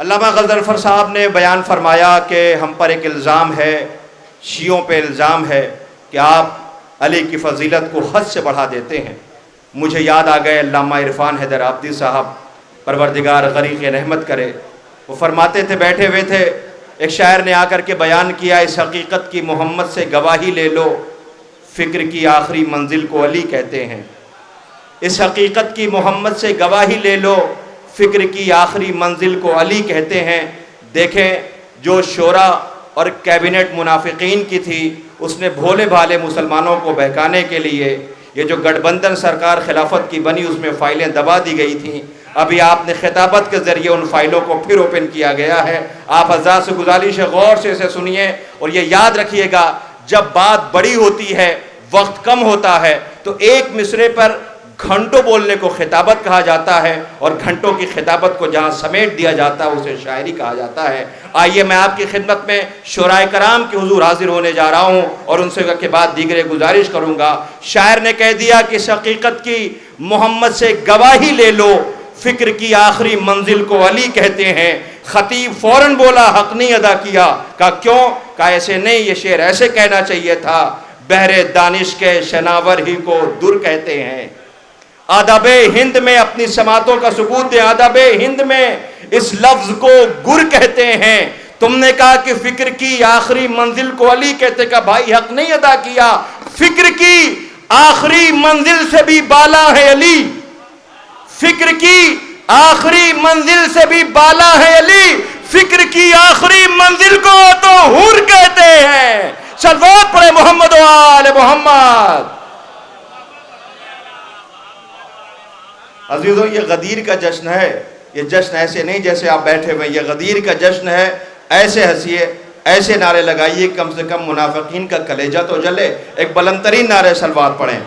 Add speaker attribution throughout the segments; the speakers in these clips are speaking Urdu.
Speaker 1: علامہ غضنفر صاحب نے بیان فرمایا کہ ہم پر ایک الزام ہے، شیعوں پہ الزام ہے کہ آپ علی کی فضیلت کو حد سے بڑھا دیتے ہیں۔ مجھے یاد آ گئے علامہ عرفان حیدر آبادی صاحب، پروردگار غریق رحمت کرے، وہ فرماتے تھے، بیٹھے ہوئے تھے، ایک شاعر نے آ کر کے بیان کیا، اس حقیقت کی محمد سے گواہی لے لو، فکر کی آخری منزل کو علی کہتے ہیں۔ اس حقیقت کی محمد سے گواہی لے لو، فکر کی آخری منزل کو علی کہتے ہیں۔ دیکھیں، جو شورا اور کیبنٹ منافقین کی تھی، اس نے بھولے بھالے مسلمانوں کو بہکانے کے لیے یہ جو گٹھ بندھن سرکار خلافت کی بنی، اس میں فائلیں دبا دی گئی تھیں۔ ابھی آپ نے خطابت کے ذریعے ان فائلوں کو پھر اوپن کیا گیا ہے۔ آپ حضرات سے گزارش ہے، غور سے اسے سنیے اور یہ یاد رکھیے گا، جب بات بڑی ہوتی ہے، وقت کم ہوتا ہے، تو ایک مصرے پر گھنٹوں بولنے کو خطابت کہا جاتا ہے، اور گھنٹوں کی خطابت کو جہاں سمیٹ دیا جاتا ہے اسے شاعری کہا جاتا ہے۔ آئیے میں آپ کی خدمت میں شعراء کرام کے حضور حاضر ہونے جا رہا ہوں اور ان سے کے بعد دیگر گزارش کروں گا۔ شاعر نے کہہ دیا کہ اس حقیقت کی محمد سے گواہی لے لو، فکر کی آخری منزل کو علی کہتے ہیں۔ خطیب فوراً بولا، حق نہیں ادا کیا۔ کہا کیوں؟ کہا ایسے نہیں، یہ شعر ایسے کہنا چاہیے تھا، بحر دانش کے شناور ہی کو در کہتے ہیں۔ آداب ہند میں اپنی سماعتوں کا ثبوت دیں، آداب ہند میں اس لفظ کو گر کہتے ہیں۔ تم نے کہا کہ فکر کی آخری منزل کو علی کہتے، کا بھائی حق نہیں ادا کیا، فکر کی آخری منزل سے بھی بالا ہے علی، فکر کی آخری منزل سے بھی بالا ہے علی، فکر کی آخری منزل کو تو حور کہتے ہیں۔ صلوات پڑھے محمد و آل محمد۔ عزیزوں، یہ غدیر کا جشن ہے، یہ جشن ایسے نہیں جیسے آپ بیٹھے ہوئے، یہ غدیر کا جشن ہے۔ ایسے ہنسیے، ایسے نعرے لگائیے، کم سے کم منافقین کا کلیجہ تو جلے۔ ایک بلند ترین نعرے صلوات پڑھیں۔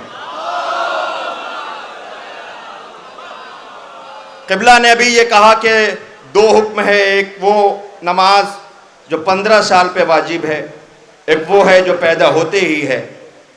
Speaker 1: قبلہ نے ابھی یہ کہا کہ دو حکم ہے، ایک وہ نماز جو 15 سال پہ واجب ہے، ایک وہ ہے جو پیدا ہوتے ہی ہے۔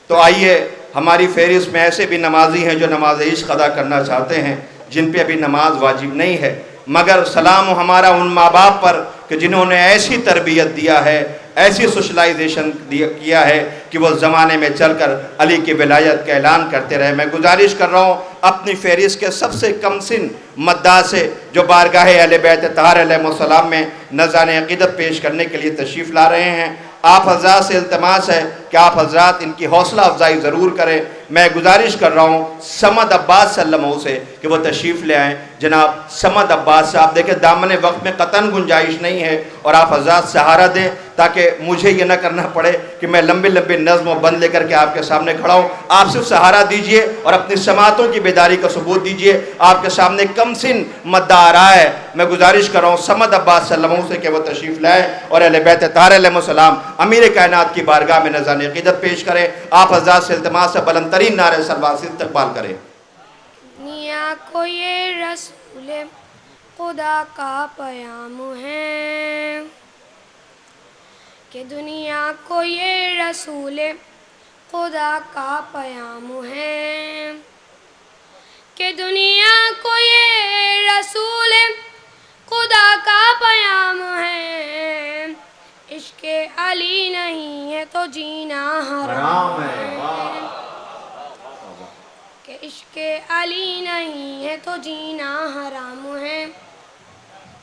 Speaker 1: تو آئیے، ہماری فہرست میں ایسے بھی نمازی ہیں جو نماز عشق ادا کرنا چاہتے ہیں، جن پہ ابھی نماز واجب نہیں ہے، مگر سلام ہمارا ان ماں باپ پر کہ جنہوں نے ایسی تربیت دیا ہے، ایسی سوشلائزیشن کیا ہے کہ وہ زمانے میں چل کر علی کی ولایت کا اعلان کرتے رہے۔ میں گزارش کر رہا ہوں اپنی فہرست کے سب سے کم سن مدعا سے جو بارگاہ اہل بیت طاہر علیہ السلام میں نذران عقیدت پیش کرنے کے لیے تشریف لا رہے ہیں، آپ حضرات سے التماس ہے کہ آپ حضرات ان کی حوصلہ افزائی ضرور کریں۔ میں گزارش کر رہا ہوں سمد عباس صلی اللہ علیہ وسلم سے کہ وہ تشریف لے آئیں۔ جناب سمد عباس صاحب، دیکھیں دامن وقت میں قطعاً گنجائش نہیں ہے، اور آپ حضرات سہارا دیں تاکہ مجھے یہ نہ کرنا پڑے کہ میں لمبے لمبے نظم و بند لے کر کے آپ کے سامنے کھڑا ہوں۔ آپ صرف سہارا دیجئے اور اپنی سماعتوں کی بیداری کا ثبوت دیجئے۔ آپ کے سامنے کم سن مدعا آ رہا ہے، میں گزارش کر رہا ہوں سمد عباس صلی اللہ علیہ وسلم سے کہ وہ تشریف لائیں اور اہل بیت طاہر علیہ السلام امیر کائنات کی بارگاہ میں نذران عقیدت پیش کریں۔ آپ حضرات سے التماس ہے بلند ترین نعرے صلوات سے استقبال کریں۔
Speaker 2: دنیا کو یہ رسول خدا کا پیام ہے، کہ دنیا کو یہ رسول خدا کا پیام ہے، کہ دنیا کو یہ رسول خدا کا پیام ہے۔ عشق علی نہیں ہے تو جینا حرام ہے، کہ عشق علی نہیں ہے تو جینا حرام ہے،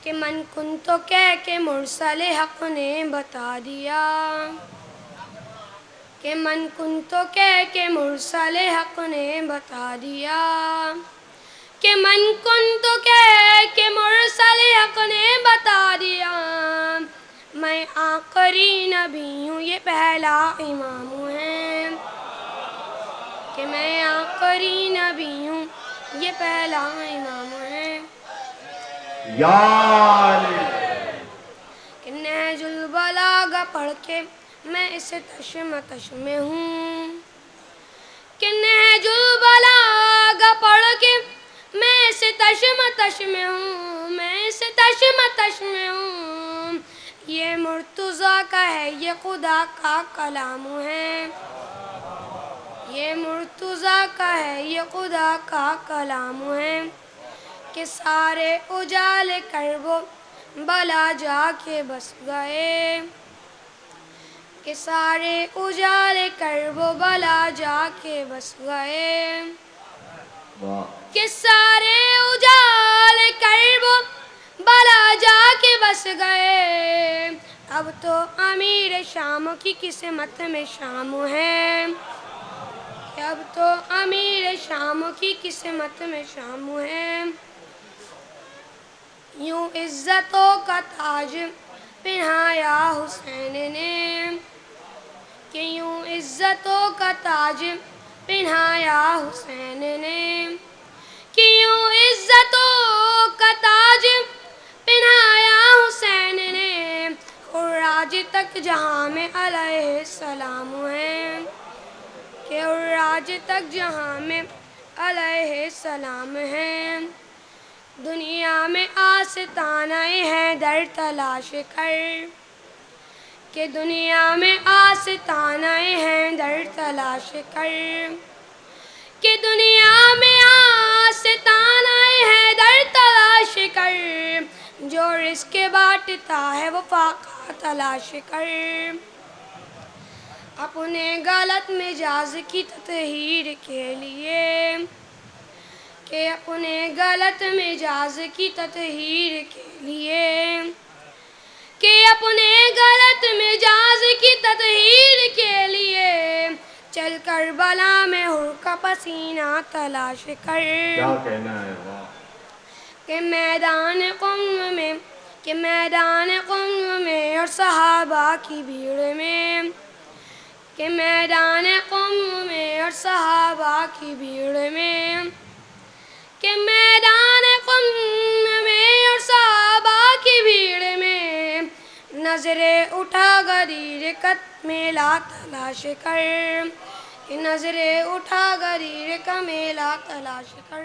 Speaker 2: کہ من کن تو کہہ کے مرسل حق نے بتا دیا، کہ من کن تو کہہ کے مرسل حق نے بتا دیا، کہ من کن تو کہہ کے مرسل حق نے بتا دیا، میں آخری نبی ہوں یہ پہلا امام ہے، کہ میں آخری نبی ہوں یہ پہلا امام ہے۔
Speaker 1: یا علی
Speaker 2: کہ نہج البلاغہ پڑھ کے میں اس تشمتش میں ہوں، کہ نہج البلاغہ پڑھ کے میں اس تشمتش میں ہوں، میں اس تشمتش میں ہوں۔ یہ مرتضیٰ کا ہے، یہ خدا کا کلام ہے، یہ مرتضیٰ کا ہے، یہ خدا کا کلام ہے، کہ سارے اجالے کر وہ بلا جا کے بس گئے کہ سارے اجالے کرب و بلا جا کے بس گئے کہ سارے اجالے کرب و بلا جا کے بس گئے اب تو امیر شام کی قسمت میں شام ہے کہ اب تو امیر شام کی قسمت میں شام ہے یوں عزتوں کا تاج پہنایا حسین نے کہ یوں عزتوں کا تاج پہنایا حسین نے کہ یوں عزتوں کا تاج پہنایا حسین نے خراج تک جہاں میں علیہ السلام ہے کہ خراج تک جہاں میں علیہ السلام ہے دنیا میں آستانہ حیدر تلاش کر کہ دنیا میں آستانہ حیدر تلاش کر کہ دنیا میں آستانہ حیدر تلاش کر جو رزق بانٹتا ہے وہ فاقہ تلاش کر اپنے غلط مزاج کی تطہیر کے لیے کہ اپنے غلط مزاج کی تطہیر کے لیے کہ اپنے غلط مزاج کی تطہیر کے لیے چل کربلا میں حر کا پسینہ تلاش کر
Speaker 3: کیا کہنا ہے واہ
Speaker 2: کہ میدان قم میں اور صحابہ کی بھیڑ میں کہ میدان قم میں اور صحابہ کی بھیڑ میں کہ میدان قم میں اور صحابہ کی بھیڑ میں نظریں اٹھا غدیر کا میلہ تلاش کر کہ نظریں اٹھا غدیر کا میلہ تلاش کر